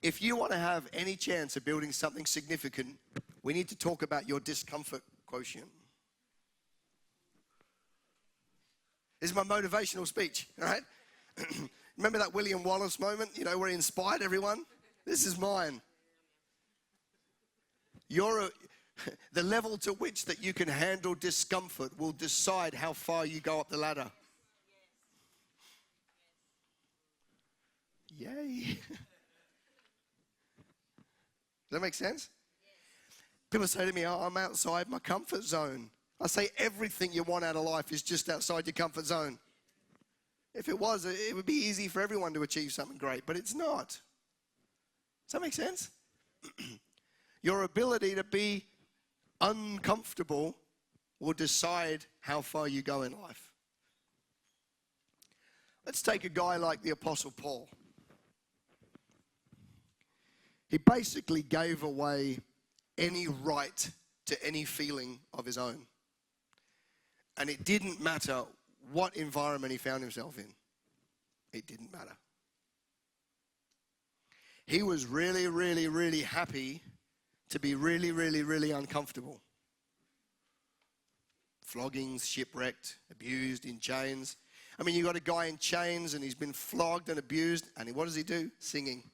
If you want to have any chance of building something significant, we need to talk about your discomfort quotient. This is my motivational speech, all right? Remember that William Wallace moment, where he inspired everyone? This is mine. The level to which that you can handle discomfort will decide how far you go up the ladder. Yay. Does that make sense? People say to me, I'm outside my comfort zone. I say everything you want out of life is just outside your comfort zone. If it was, it would be easy for everyone to achieve something great, but it's not. Does that make sense? Your ability to be uncomfortable will decide how far you go in life. Let's take a guy like the Apostle Paul. He basically gave away any right to any feeling of his own. And it didn't matter what environment he found himself in. It didn't matter. He was really, really, really happy to be really, really, really uncomfortable. Floggings, shipwrecked, abused, in chains. I mean, you got a guy in chains and he's been flogged and abused, and what does he do? Singing.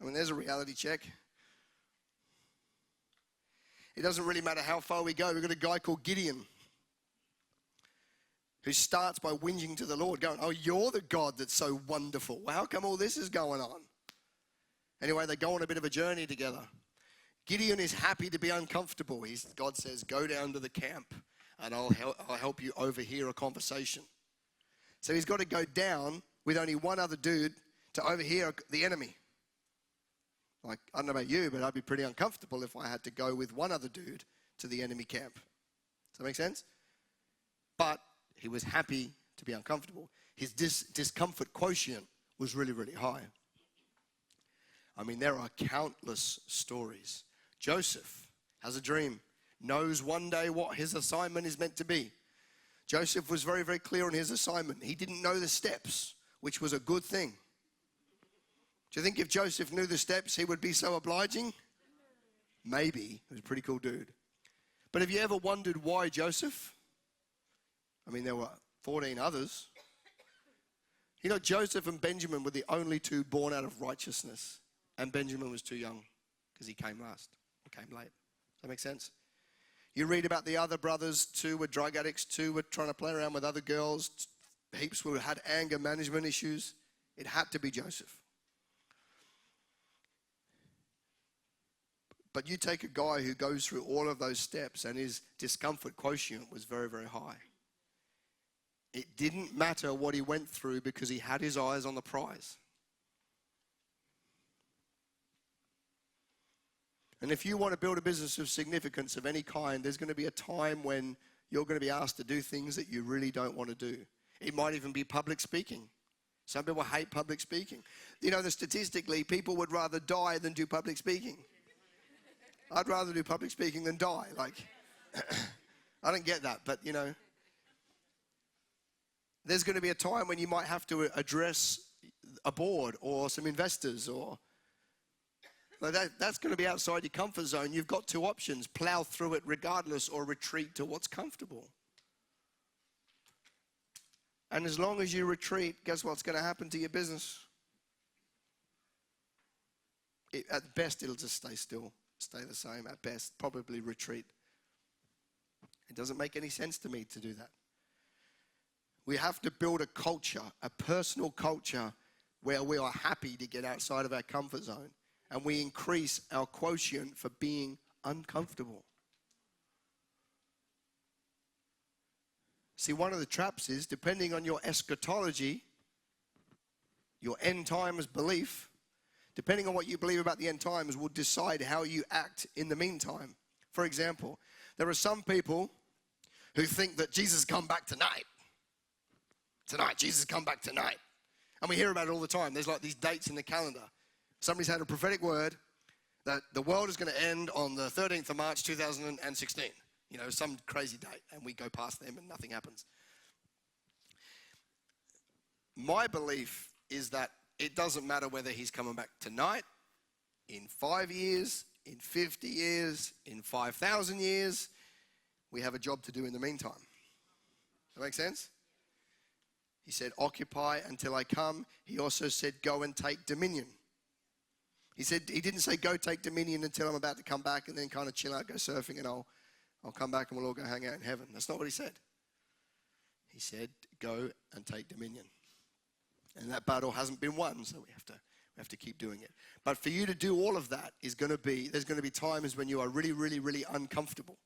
I mean, there's a reality check. It doesn't really matter how far we go. We've got a guy called Gideon who starts by whinging to the Lord, going, oh, you're the God that's so wonderful. Well, how come all this is going on? Anyway, they go on a bit of a journey together. Gideon is happy to be uncomfortable. God says, go down to the camp and I'll help you overhear a conversation. So he's got to go down with only one other dude to overhear the enemy. Like, I don't know about you, but I'd be pretty uncomfortable if I had to go with one other dude to the enemy camp. Does that make sense? But he was happy to be uncomfortable. His discomfort quotient was really, really high. I mean, there are countless stories. Joseph has a dream, knows one day what his assignment is meant to be. Joseph was very, very clear on his assignment. He didn't know the steps, which was a good thing. Do you think if Joseph knew the steps, he would be so obliging? Maybe. He was a pretty cool dude. But have you ever wondered why Joseph? I mean, there were 14 others. Joseph and Benjamin were the only two born out of righteousness. And Benjamin was too young because he came last. He came late. Does that make sense? You read about the other brothers. 2 were drug addicts. 2 were trying to play around with other girls. Heaps had anger management issues. It had to be Joseph. But you take a guy who goes through all of those steps and his discomfort quotient was very, very high. It didn't matter what he went through because he had his eyes on the prize. And if you want to build a business of significance of any kind, there's going to be a time when you're going to be asked to do things that you really don't want to do. It might even be public speaking. Some people hate public speaking. That statistically, people would rather die than do public speaking. I'd rather do public speaking than die. I don't get that, but there's going to be a time when you might have to address a board or some investors or that's going to be outside your comfort zone. You've got 2 options: plow through it regardless or retreat to what's comfortable. And as long as you retreat, guess what's going to happen to your business? At best, it'll just stay still. Stay the same at best, probably retreat. It doesn't make any sense to me to do that. We have to build a culture, a personal culture where we are happy to get outside of our comfort zone and we increase our quotient for being uncomfortable. See, one of the traps is, depending on your eschatology, your end times belief, depending on what you believe about the end times will decide how you act in the meantime. For example, there are some people who think that Jesus come back tonight. Tonight, Jesus come back tonight. And we hear about it all the time. There's these dates in the calendar. Somebody's had a prophetic word that the world is going to end on the 13th of March, 2016. Some crazy date. And we go past them and nothing happens. My belief is that it doesn't matter whether he's coming back tonight, in 5 years, in 50 years, in 5,000 years. We have a job to do in the meantime. Does that make sense? He said, occupy until I come. He also said, go and take dominion. He didn't say, go take dominion until I'm about to come back and then kind of chill out, go surfing, and I'll come back and we'll all go hang out in heaven. That's not what he said. He said, go and take dominion. And that battle hasn't been won, so we have to keep doing it. But for you to do all of that there's going to be times when you are really, really, really uncomfortable.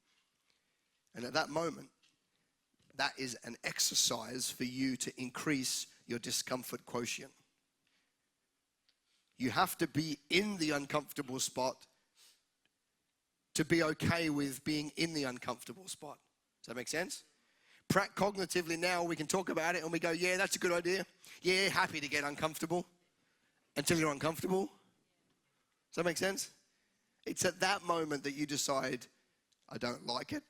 And at that moment, that is an exercise for you to increase your discomfort quotient. You have to be in the uncomfortable spot to be okay with being in the uncomfortable spot. Does that make sense? Cognitively now we can talk about it and we go, yeah, that's a good idea. Yeah, happy to get uncomfortable until you're uncomfortable. Does that make sense? It's at that moment that you decide, I don't like it,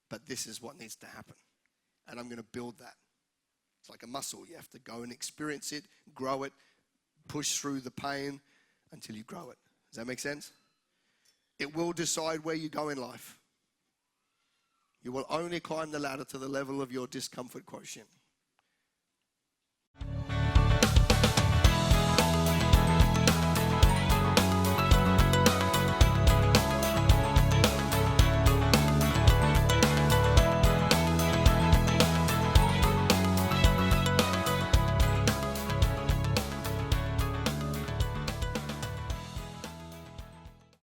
but this is what needs to happen. And I'm going to build that. It's like a muscle. You have to go and experience it, grow it, push through the pain until you grow it. Does that make sense? It will decide where you go in life. You will only climb the ladder to the level of your discomfort quotient.